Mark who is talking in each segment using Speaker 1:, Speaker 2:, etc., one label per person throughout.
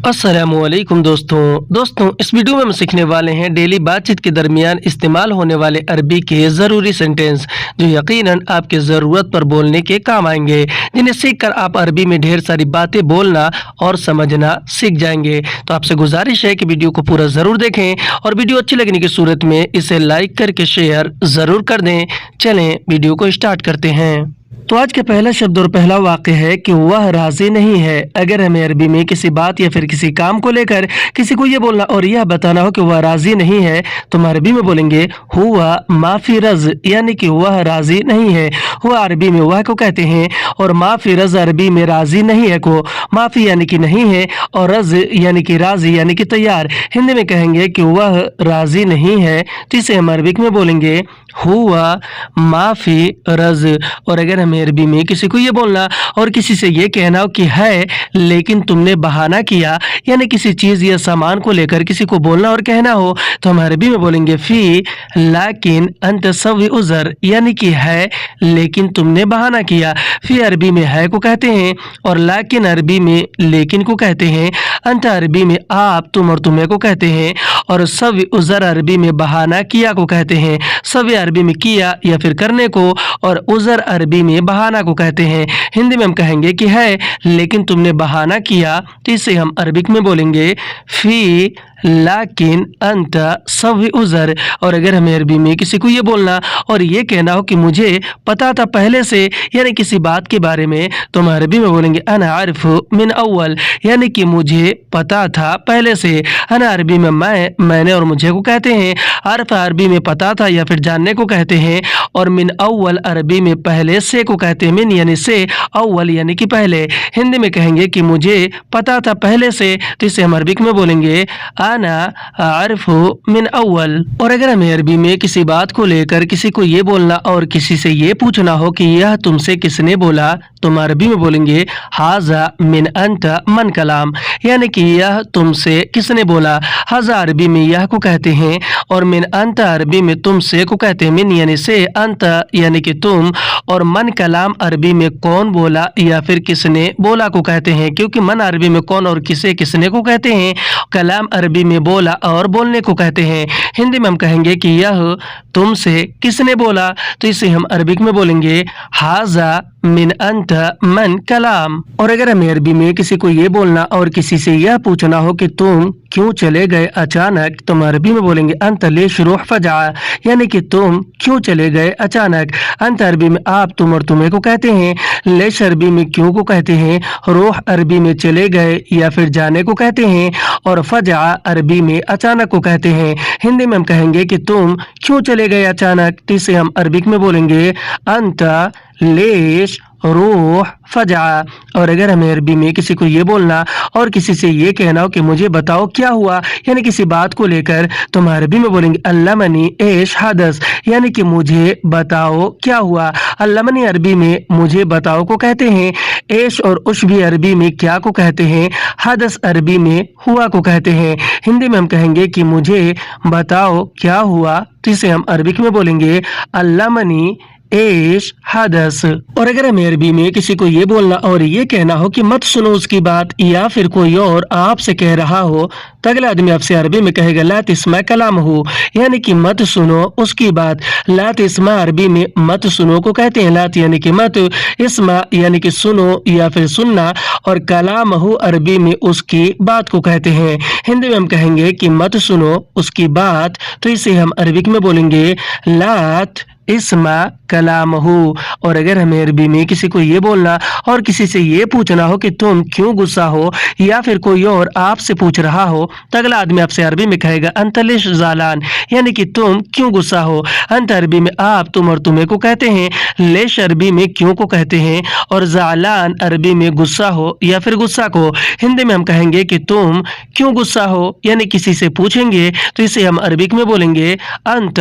Speaker 1: अस्सलामुअलैकुम दोस्तों इस वीडियो में हम सीखने वाले हैं डेली बातचीत के दरमियान इस्तेमाल होने वाले अरबी के ज़रूरी सेंटेंस जो यकीनन आपके ज़रूरत पर बोलने के काम आएंगे, जिन्हें सीखकर आप अरबी में ढेर सारी बातें बोलना और समझना सीख जाएंगे। तो आपसे गुजारिश है कि वीडियो को पूरा ज़रूर देखें और वीडियो अच्छी लगने की सूरत में इसे लाइक करके शेयर ज़रूर कर दें। चलें वीडियो को स्टार्ट करते हैं। तो आज का पहला शब्द और पहला वाक्य है कि वह राजी नहीं है। अगर हमें अरबी में किसी बात या फिर किसी काम को लेकर किसी को ये बोलना और यह बताना हो कि वह राजी नहीं है तो हम अरबी में बोलेंगे हुआ माफी रज, यानी कि वह राजी नहीं है। हुआ अरबी में वह को कहते हैं और माफी रज अरबी में राजी नहीं है को। माफी यानी कि नहीं है और रज यानी कि राजी यानी कि तैयार। हिंदी में कहेंगे कि वह राजी नहीं है तो इसे हम अरबिक में बोलेंगे हुआ माफी रज। और अगर हमें अरबी में किसी को ये बोलना और किसी से ये कहना हो कि है लेकिन तुमने बहाना किया, यानी किसी चीज़ या सामान को लेकर किसी को बोलना और कहना हो तो हम अरबी में बोलेंगे फी लाकिन अंत सवी उज़र, यानी कि है लेकिन तुमने बहाना किया। फी अरबी में है को कहते हैं और लाकिन अरबी में लेकिन को कहते हैं। अंत अरबी में आप तुम और तुम्हें को कहते हैं और सवी उज़र अरबी में बहाना किया को कहते हैं। सवी अरबी में किया या फिर करने को और उज़र अरबी में बहाना को कहते हैं। हिंदी में हम कहेंगे कि है लेकिन तुमने बहाना किया तो इसे हम अरबिक में बोलेंगे फी लाकिन अंत सवी उज़र। और अगर हमें अरबी में किसी को ये बोलना और ये कहना हो कि मुझे पता था पहले से, यानी किसी बात के बारे में, तो हम अरबी में बोलेंगे अना आरिफ मिन अव्वल, यानी कि मुझे पता था पहले से। अना अरबी में मैंने और मुझे को कहते हैं। आरिफ अरबी में पता था या फिर जानने को कहते हैं और मिन अव्वल अरबी में पहले से को कहते हैं। मिन यानी से, अव्वल यानी कि पहले। हिंदी में कहेंगे कि मुझे पता था पहले से तो इसे हम अरबिक में बोलेंगे आना आरिफु मिन अव्वल। और अगर हमें अरबी में किसी बात को लेकर किसी को ये बोलना और किसी से ये पूछना हो कि यह तुमसे किसने बोला तो हम अरबी में बोलेंगे हाजा मिन अंत मन कलाम, यानी कि यह तुमसे किसने बोला। हाजा अरबी में यह को कहते हैं और मिन अंत अरबी में तुमसे को कहते हैं। मिन यानी से, अंत यानी कि तुम और मन कलाम अरबी में कौन बोला या फिर किसने बोला को कहते हैं, क्योंकि मन अरबी में कौन और किसे किसने को कहते हैं। कलाम अरबी में बोला और बोलने को कहते हैं। हिंदी में हम कहेंगे कि यह तुमसे किसने बोला तो इसे हम अरबिक में बोलेंगे हाजा मिन अंत मन कलाम। और अगर हमें अरबी में किसी को ये बोलना और किसी से यह पूछना हो कि तुम क्यों चले गए अचानक तो हम अरबी में बोलेंगे अंत लेश रूह फजा, यानी कि तुम क्यों चले गए अचानक। अंत अरबी में आप तुम और तुम्हें को कहते हैं। लेश अरबी में क्यों को कहते हैं। रूह अरबी में चले गए या फिर जाने को कहते हैं और फजा अरबी में अचानक को कहते हैं। हिंदी में हम कहेंगे कि तुम क्यों चले गए अचानक तो इसे हम अरबिक में बोलेंगे अंत लेश रूह फजा। और अगर हमें अरबी में किसी को ये बोलना और किसी से ये कहना हो कि मुझे बताओ क्या हुआ, यानी किसी बात को लेकर, तो हम अरबी में बोलेंगे अल्लमनी एश हदस, यानी कि मुझे बताओ क्या हुआ। अल्लमनी अरबी में मुझे बताओ को कहते हैं। एश और उश भी अरबी में क्या को कहते हैं। हदस अरबी में हुआ को कहते हैं। हिंदी में हम कहेंगे कि मुझे बताओ क्या हुआ तो इसे हम अरबिक में बोलेंगे अल्लमनी एश हदस। और अगर हमें अरबी में किसी को ये बोलना और ये कहना हो कि मत सुनो उसकी बात, या फिर कोई और आपसे कह रहा हो तो अगला आदमी आपसे अरबी में कहेगा ला तिस्मा कलाम हो, यानी कि मत सुनो उसकी बात। ला तिस्मा अरबी में मत सुनो को कहते हैं। लात यानी कि मत, इस्मा यानी कि सुनो या फिर सुनना और कलाम हो अरबी में उसकी बात को कहते हैं। हिंदी में हम कहेंगे कि मत सुनो उसकी बात तो इसे हम अरबिक में बोलेंगे लात इस्मा कलाम हो। और अगर हमें अरबी में किसी को ये बोलना और किसी से ये पूछना हो कि तुम क्यों गुस्सा हो, या फिर कोई और आपसे पूछ रहा हो तो अगला आदमी आपसे अरबी में कहेगा अंतलिश जालान, यानी कि तुम क्यों गुस्सा हो। अंत अरबी में आप तुम और तुम्हें को कहते हैं। लेश अरबी में क्यों को कहते हैं और जालान अरबी में गुस्सा हो या फिर गुस्सा को। हिंदी में हम कहेंगे कि तुम क्यों गुस्सा हो, यानी किसी से पूछेंगे तो इसे हम अरबिक में बोलेंगे अंत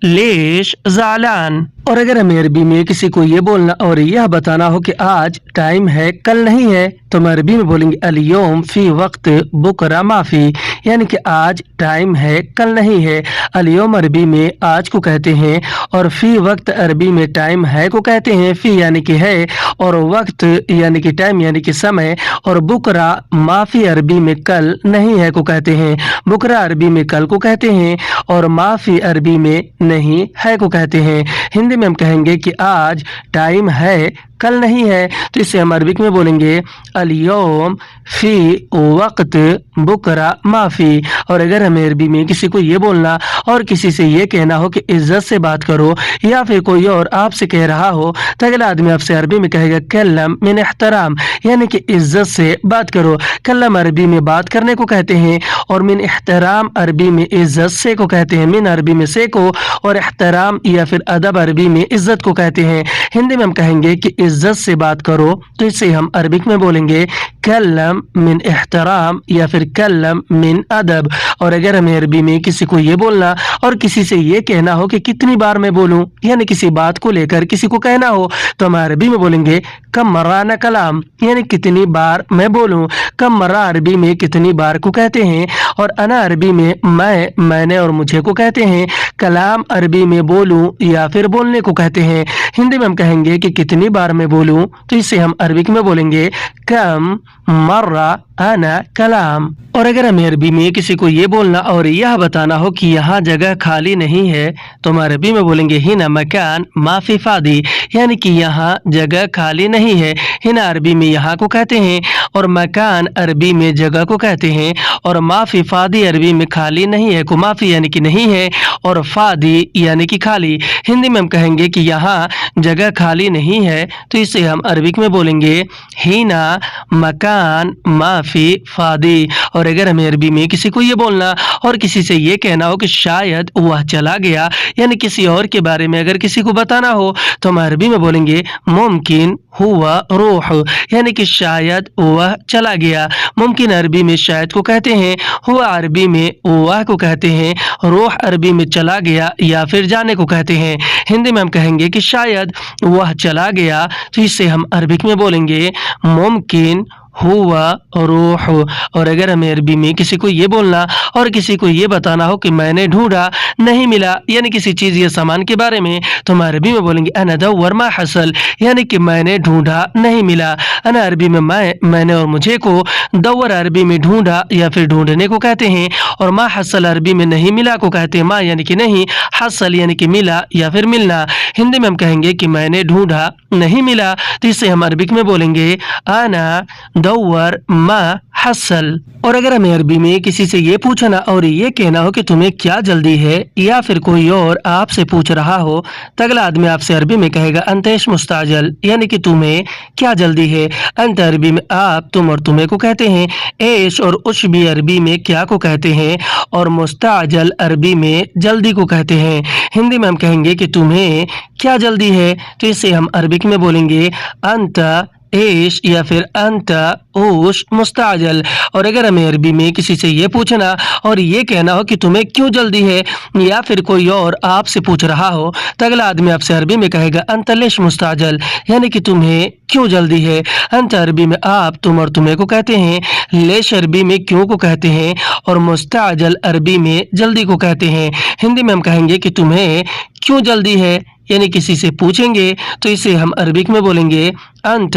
Speaker 1: लेश जालान। और अगर हमें अरबी में किसी को ये बोलना और यह बताना हो कि आज टाइम है कल नहीं है, तो हम अरबी में बोलेंगे अल-यौम फी वक्त बुकरा माफी, यानी कि आज टाइम है कल नहीं है। अल-यौम अरबी में आज को कहते हैं और फी वक्त अरबी में टाइम है को कहते हैं। फी यानी कि है और वक्त यानी कि टाइम यानी कि समय, और बुकरा माफी अरबी में कल नहीं है को कहते हैं। बुकरा अरबी में कल को कहते हैं और माफी अरबी में नहीं है को कहते हैं। हिंदी में हम कहेंगे कि आज टाइम है कल नहीं है, तो इसे हम अरबिक में बोलेंगे अल-यौम फी वक्त बुकरा माफी। और अगर हमें अरबी में किसी को ये बोलना और किसी से ये कहना हो कि इज्जत से बात करो, या फिर कोई और आपसे कह रहा हो, तो अगला आदमी आपसे अरबी में कहेगा कल्लम मिन इहतराम, यानी कि इज्जत से बात करो। कल्लम अरबी में बात करने को कहते हैं और मिन इहतराम अरबी में इज्जत से को कहते हैं। मिन अरबी में से को और इहतराम या फिर अदब अरबी में इज्जत को कहते हैं। हिंदी में हम कहेंगे कि इज्जत से बात करो, तो इसे हम अरबिक में बोलेंगे कल्लम मिन इहतराम या फिर कल्लम मिन अदब। और अगर हमें अरबी में किसी को ये बोलना और किसी से ये कहना हो कि कितनी बार मैं बोलूं, यानी किसी बात को लेकर किसी को कहना हो, तो हम अरबी में बोलेंगे कम मर्राना कलाम, यानी कितनी बार मैं बोलूं। कम मर्रा अरबी में कितनी बार को कहते हैं और अना अरबी में मैं, मैंने और मुझे को कहते हैं। कलाम अरबी में बोलूं या फिर बोलने को कहते हैं। हिंदी में हम कहेंगे कि कितनी बार मैं बोलूं, तो इसे हम अरबिक में बोलेंगे कम मर्रा अना कलाम। और अगर हमें अरबी में किसी को ये बोलना और यह बताना हो कि यहाँ जगह खाली नहीं है, तो हम अरबी में बोलेंगे हिना मकान माफी फादी, यानी कि यहाँ जगह खाली नहीं है। हिना अरबी में यहाँ को कहते हैं और मकान अरबी में जगह को कहते हैं, और माफी फादी अरबी में खाली नहीं है को माफी यानी कि नहीं है, और फादी यानी कि खाली। हिंदी में हम कहेंगे कि यहाँ जगह खाली नहीं है, तो इसे हम अरबिक में बोलेंगे हिना मकान माफी फादी। और अगर हमें अरबी में किसी को ये बोलना और किसी से ये कहना हो कि शायद वह चला गया, यानी किसी और के बारे में अगर किसी को बताना हो, तो हम अरबी में बोलेंगे मुमकिन हुआ रूह, यानी कि शायद वह चला गया। मुमकिन अरबी में शायद को कहते हैं, हुआ अरबी में वह को कहते हैं, रूह अरबी में चला गया या फिर जाने को कहते हैं। हिंदी में हम कहेंगे कि शायद वह चला गया, तो इसे हम अरबिक में बोलेंगे मुमकिन हुआ रूह। और अगर हमें अरबी में किसी को ये बोलना और किसी को ये बताना हो कि मैंने ढूंढा नहीं मिला, यानी किसी चीज़ या सामान के बारे में, तो हम अरबी में बोलेंगे अना दव्वर मा हसल, यानी कि मैंने ढूंढा नहीं मिला। अना अरबी में मैंने और मुझे को, दव्वर अरबी में ढूंढा या फिर ढूंढने को कहते हैं, और मा हसल अरबी में नहीं मिला को कहते हैं। मा यानी कि नहीं, हसल यानी कि मिला या फिर मिलना। हिंदी में हम कहेंगे कि मैंने ढूंढा नहीं मिला, तो इसे हम अरबिक में बोलेंगे अना दव्वर मा हसल। और अगर हमें अरबी में किसी से ये पूछना और ये कहना हो कि तुम्हें क्या जल्दी है, या फिर कोई और आपसे पूछ रहा हो, तो अगला आदमी आपसे अरबी में कहेगा अंतेश मुस्ताजल, यानी कि तुम्हें क्या जल्दी है। अंत अरबी में आप, तुम और तुम्हें को कहते हैं। एश और उश भी अरबी में क्या को कहते हैं, और मुस्ताजल अरबी में जल्दी को कहते हैं। हिंदी में हम कहेंगे कि तुम्हें क्या जल्दी है, तो इसे हम अरबिक में बोलेंगे अंत एश या फिर अंत ओश मुस्ताजल। और अगर हमें अरबी में किसी से ये पूछना और ये कहना हो कि तुम्हें क्यों जल्दी है, या फिर कोई और आपसे पूछ रहा हो, तो अगला आदमी आपसे अरबी में कहेगा अंत लेश मुस्ताजल, यानी कि तुम्हें क्यों जल्दी है। अंत अरबी में आप, तुम और तुम्हें को कहते हैं। लेश अरबी में क्यों को कहते हैं, और मुस्ताजल अरबी में जल्दी को कहते हैं। हिंदी में हम कहेंगे कि तुम्हें क्यों जल्दी है, यानी किसी से पूछेंगे, तो इसे हम अरबिक में बोलेंगे अंत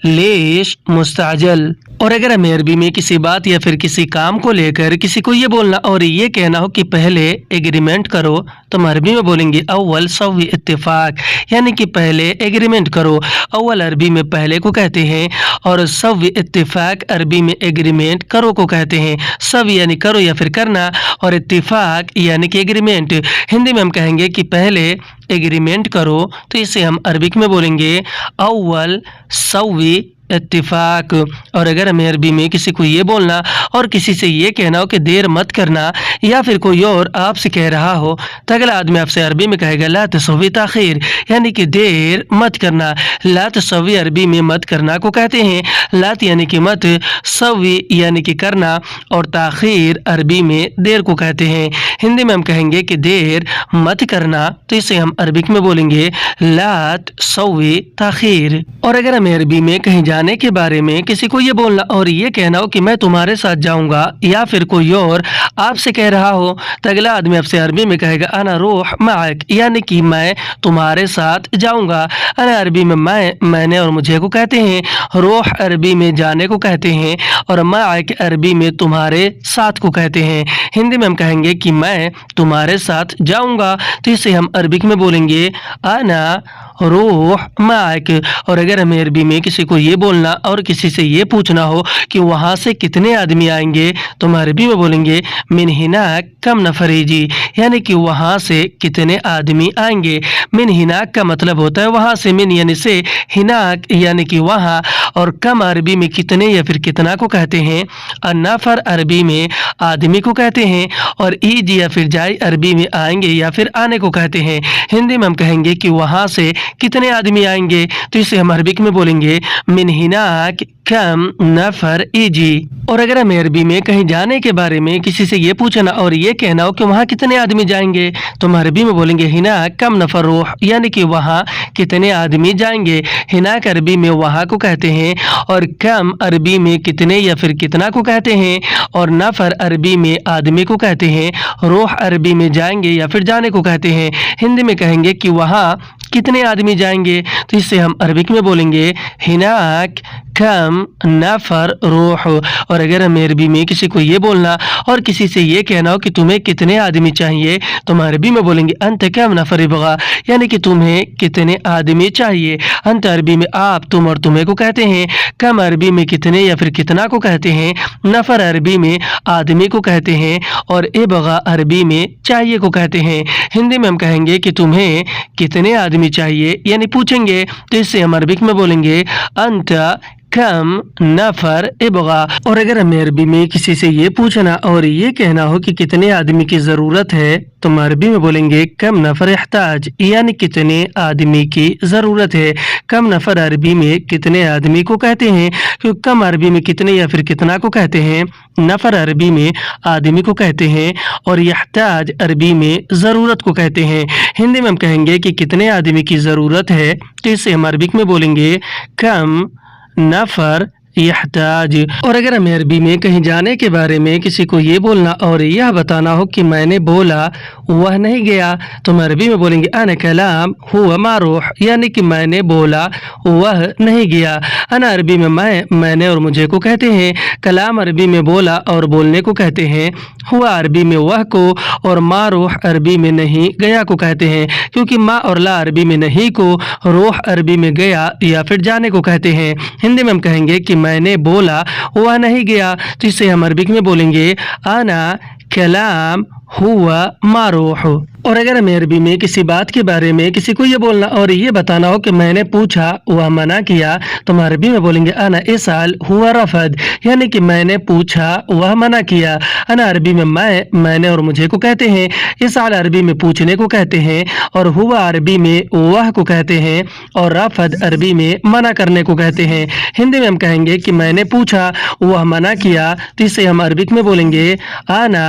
Speaker 1: लेश मुस्ताजल। और अगर हमें अरबी में किसी बात या फिर किसी काम को लेकर किसी को ये बोलना और ये कहना हो कि पहले एग्रीमेंट करो, तो हम अरबी में बोलेंगे अव्वल सवी इत्तिफाक, यानी कि पहले एग्रीमेंट करो। अव्वल अरबी में पहले को कहते हैं और सवी इत्तिफाक अरबी में एग्रीमेंट करो को कहते हैं। सवी यानी करो या फिर करना, और इत्तिफाक यानी कि एग्रीमेंट। हिंदी में हम कहेंगे कि पहले एग्रीमेंट करो, तो इसे हम अरबिक में बोलेंगे अव्वल सवी इत्तिफाक। और अगर हमें अरबी में किसी को ये बोलना और किसी से ये कहना हो कि देर मत करना, या फिर कोई और आपसे कह रहा हो तो अगला आदमी आपसे अरबी में कहेगा ला तसवी ताखीर, यानी कि देर मत करना। ला तसवी अरबी में मत करना को कहते हैं। लात यानी कि मत, सवी यानी कि करना, और ताखीर अरबी में देर को कहते हैं। हिंदी में हम कहेंगे कि देर मत करना, तो इसे हम अरबिक में बोलेंगे लात सवी ताखीर। और अगर हमें अरबी में कहीं जाने के बारे में किसी को ये बोलना और ये कहना हो कि मैं तुम्हारे साथ जाऊंगा, या फिर कोई और आपसे कह रहा हो तो अगला आदमी आपसे अरबी में कहेगा अना रूह माक, यानी कि मैं तुम्हारे साथ जाऊंगा। अना अरबी में मैंने और मुझे को कहते हैं। रूह अरबी में जाने को कहते हैं, और माक अरबी में तुम्हारे साथ को कहते हैं। हिंदी में हम कहेंगे कि मैं तुम्हारे साथ जाऊंगा, तो इसे हम अरबिक में बोलेंगे अना रूह माक। और अगर हमें अरबी में किसी को ये बोलना और किसी से ये पूछना हो कि वहाँ से कितने आदमी आएंगे, तो हम अरबी में बोलेंगे मिन हिनाक कम नफरीजी, यानी कि वहाँ से कितने आदमी आएंगे। मिन हिनाक का मतलब होता है वहाँ से, मिन यानी से, हिनाक यानी कि वहाँ, और कम अरबी में कितने या फिर कितना को कहते हैं। नफर अरबी में आदमी को कहते हैं, और ईज या फिर जाई अरबी में आएंगे या फिर आने को कहते हैं। हिंदी में हम कहेंगे कि वहाँ से कितने आदमी आएंगे, तो इसे हम अरबिक में बोलेंगे मिन हिनाक कम नफर इजी। और अगर हमें अरबी में कहीं जाने के बारे में किसी से ये पूछना और ये कहना हो कि वहाँ कितने आदमी जाएंगे, तो हम अरबी में बोलेंगे हिनाक कम नफर रूह, यानी कि वहाँ कितने आदमी जाएंगे। हिनाक अरबी में वहाँ को कहते हैं, और कम अरबी में कितने या फिर कितना को कहते हैं, और नफर अरबी में आदमी को कहते हैं। रूह अरबी में जाएंगे या फिर जाने को कहते हैं। हिंदी में कहेंगे कि वहाँ कितने आदमी जाएंगे, तो इससे हम अरबिक में बोलेंगे हिनाक कम नफर रूह। और अगर हमें अरबी में किसी को ये बोलना और किसी से ये कहना हो कि तुम्हें कितने आदमी चाहिए, तो हम अरबी में बोलेंगे अंत कम नफर इबगा, यानी कि तुम्हें कितने आदमी चाहिए। अंत अरबी में आप, तुम और तुम्हें को कहते हैं। कम अरबी में कितने या फिर कितना को कहते हैं। नफर अरबी में आदमी को कहते हैं, और इबगा अरबी में चाहिए को कहते हैं। हिंदी में हम कहेंगे कि तुम्हें कितने आदमी चाहिए, यानी पूछेंगे, तो इससे हम अरबिक में बोलेंगे अंत कम नफर इबगा। और अगर हमें अरबी में किसी से ये पूछना और ये कहना हो कि कितने आदमी की ज़रूरत है, तो हम अरबी में बोलेंगे कम नफर इहताज, यानी कितने आदमी की ज़रूरत है। कम नफर अरबी में कितने आदमी को कहते हैं, क्योंकि कम अरबी में कितने या फिर कितना को कहते हैं। नफर अरबी में आदमी को कहते हैं, और इहताज अरबी में ज़रूरत को कहते हैं। हिंदी में हम कहेंगे कि कितने आदमी की ज़रूरत है, तो इसे हम अरबिक में बोलेंगे कम नफर यहताज। और अगर हमें अरबी में कहीं जाने के बारे में किसी को ये बोलना और यह बताना हो कि मैंने बोला वह नहीं गया, तो हम अरबी में बोलेंगे अन कलाम हुआ मारूह, यानी कि मैंने बोला वह नहीं गया। अना अरबी में मैंने और मुझे को कहते हैं। कलाम अरबी में बोला और बोलने को कहते हैं। हुआ अरबी में वह को, और मारूह अरबी में नहीं गया को कहते हैं, क्योंकि मा और ला अरबी में नहीं को, रूह अरबी में गया या फिर जाने को कहते हैं। हिंदी में हम कहेंगे कि मैंने बोला वह नहीं गया, तो इसे हम अरबिक में बोलेंगे आना कलाम हुआ मारूह। और अगर हमें अरबी में किसी बात के बारे में किसी को ये बोलना और ये बताना हो कि मैंने पूछा वह मना किया, तो हम अरबी में बोलेंगे अना इसाल हुआ रफद, यानी कि मैंने पूछा वह मना किया। अना अरबी में मैंने और मुझे को कहते हैं। इसाल अरबी में पूछने को कहते हैं, और हुआ अरबी में वह को कहते हैं, और रफद अरबी में मना करने को कहते हैं। हिंदी में हम कहेंगे कि मैंने पूछा वह मना किया, तो इसे हम अरबिक में बोलेंगे आना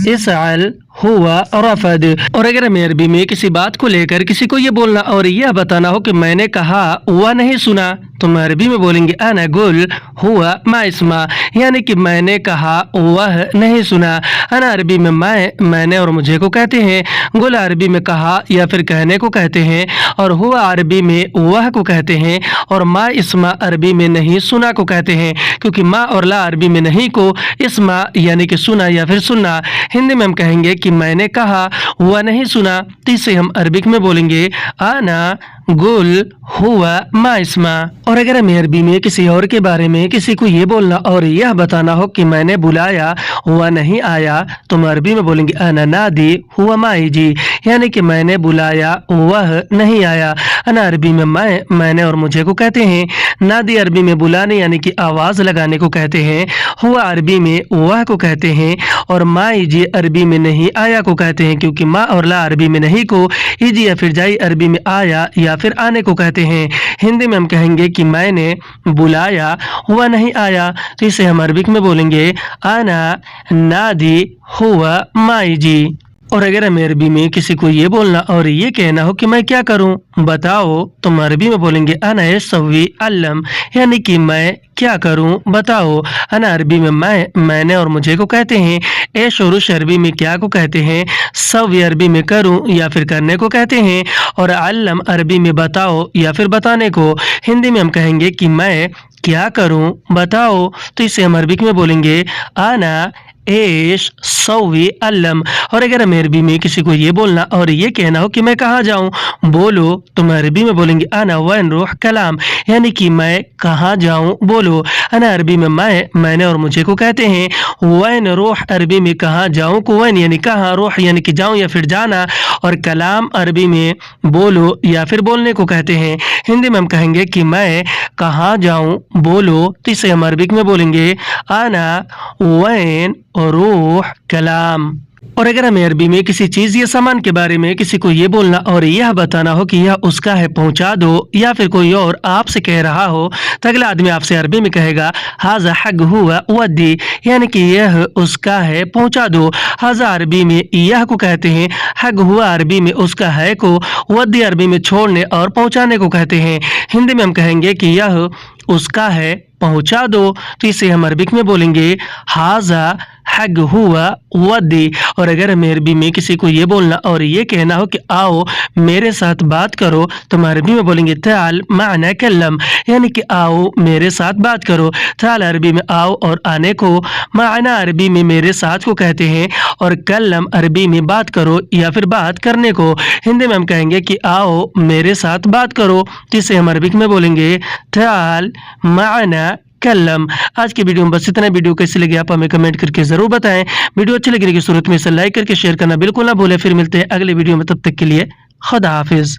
Speaker 1: इसाल हुआ रफद। और अगर हमें अरबी में किसी बात को लेकर किसी को ये बोलना और यह बताना हो कि मैंने कहा वह नहीं सुना, तो हम अरबी में बोलेंगे अना गुल हुआ मा इस्मा, यानी कि मैंने कहा वह नहीं सुना। अना अरबी में मैंने और मुझे को कहते हैं। गुल अरबी में कहा या फिर कहने को कहते हैं, और हुआ अरबी में वह को कहते हैं, और मा इस्मा अरबी में नहीं सुना को कहते हैं, क्योंकि मा और ला अरबी में नहीं को, इस्मा यानी कि सुना या फिर सुनना। हिंदी में हम कहेंगे कि मैंने कहा वह नहीं सुना, तो इसे हम अरबिक में बोलेंगे आना गुल हुआ मा इस्मा। और अगर हमें अरबी में किसी और के बारे में किसी को ये बोलना और यह बताना हो कि मैंने बुलाया हुआ नहीं आया, तो हम अरबी में बोलेंगे अना नादी हुआ माई जी, यानी कि मैंने बुलाया वह नहीं आया। अना अरबी में मैंने और मुझे को कहते हैं। नादी अरबी में बुलाने यानी कि आवाज़ लगाने को कहते हैं। हुआ अरबी में वह को कहते हैं। और माई जी अरबी में नहीं आया को कहते हैं, क्योंकि माँ और ला अरबी में नहीं को, इजी या फिर जाई अरबी में आया या फिर आने को कहते हैं। हिंदी में हम कहेंगे कि मैंने बुलाया हुआ नहीं आया, तो इसे हम अरबिक में बोलेंगे आना नादी हुआ माई जी। और अगर हमें अरबी में किसी को ये बोलना और ये कहना हो कि मैं क्या करूं बताओ, तो हम अरबी में बोलेंगे अना यसवी अल्लम, यानी कि मैं क्या करूं बताओ। अना अरबी में मैंने और मुझे को कहते हैं। ए शुरुश अरबी में क्या को कहते हैं। सवी अरबी में करूं या फिर करने को कहते हैं। और अल्लम अरबी में बताओ या फिर बताने को। हिंदी में हम कहेंगे कि मैं क्या करूं बताओ, तो इसे हम अरबिक में बोलेंगे आना एश सौवी अल्लम। और अगर हमें अरबी में किसी को ये बोलना और ये कहना हो कि मैं कहाँ जाऊँ बोलो, तो हम अरबी में बोलेंगे अना वन रूह कलाम, यानी कि मैं कहाँ जाऊँ बोलो। अना अरबी में मैंने और मुझे को कहते हैं। वन रूह अरबी में कहाँ जाऊँ को वन यानी कहाँ, रूह यानी कि जाऊँ या फिर जाना, और कलाम अरबी में बोलो या फिर बोलने को कहते हैं। हिंदी में हम कहेंगे कि मैं कहाँ जाऊँ बोलो, तो इसे हम अरबिक में बोलेंगे आना वैन रूह कलाम। और अगर हमें अरबी में किसी चीज़ या सामान के बारे में किसी को ये बोलना और यह बताना हो कि यह उसका है पहुंचा दो, या फिर कोई और आपसे कह रहा हो, तो अगला आदमी आपसे अरबी में कहेगा हाजा हग हुआ वद्दी, यानी कि यह उसका है पहुंचा दो। हाजा अरबी में यह को कहते हैं। हग हुआ अरबी में उसका है को, वद्दी अरबी में छोड़ने और पहुंचाने को कहते हैं। हिंदी में हम कहेंगे कि यह उसका है पहुंचा दो, तो इसे हम अरबिक में बोलेंगे हाजा हग हुआ वद्दी। और अगर हमें अरबी में किसी को ये बोलना और ये कहना हो कि आओ मेरे साथ बात करो, तो हम अरबी में बोलेंगे ताल माना कल्लम, यानी कि आओ मेरे साथ बात करो। ताल अरबी में आओ और आने को, माना अरबी में मेरे साथ को कहते हैं, और कल्लम अरबी में बात करो या फिर बात करने को। हिंदी में हम कहेंगे कि आओ मेरे साथ बात करो, तो इसे हम अरबिक में बोलेंगे ताल माना कल्लम। आज की वीडियो में बस इतना। वीडियो कैसी लगी आप हमें कमेंट करके जरूर बताएं। वीडियो अच्छी लगी की सूरत में इसे लाइक करके शेयर करना बिल्कुल ना भूलें। फिर मिलते हैं अगले वीडियो में, तब तक के लिए खुदा हाफिज।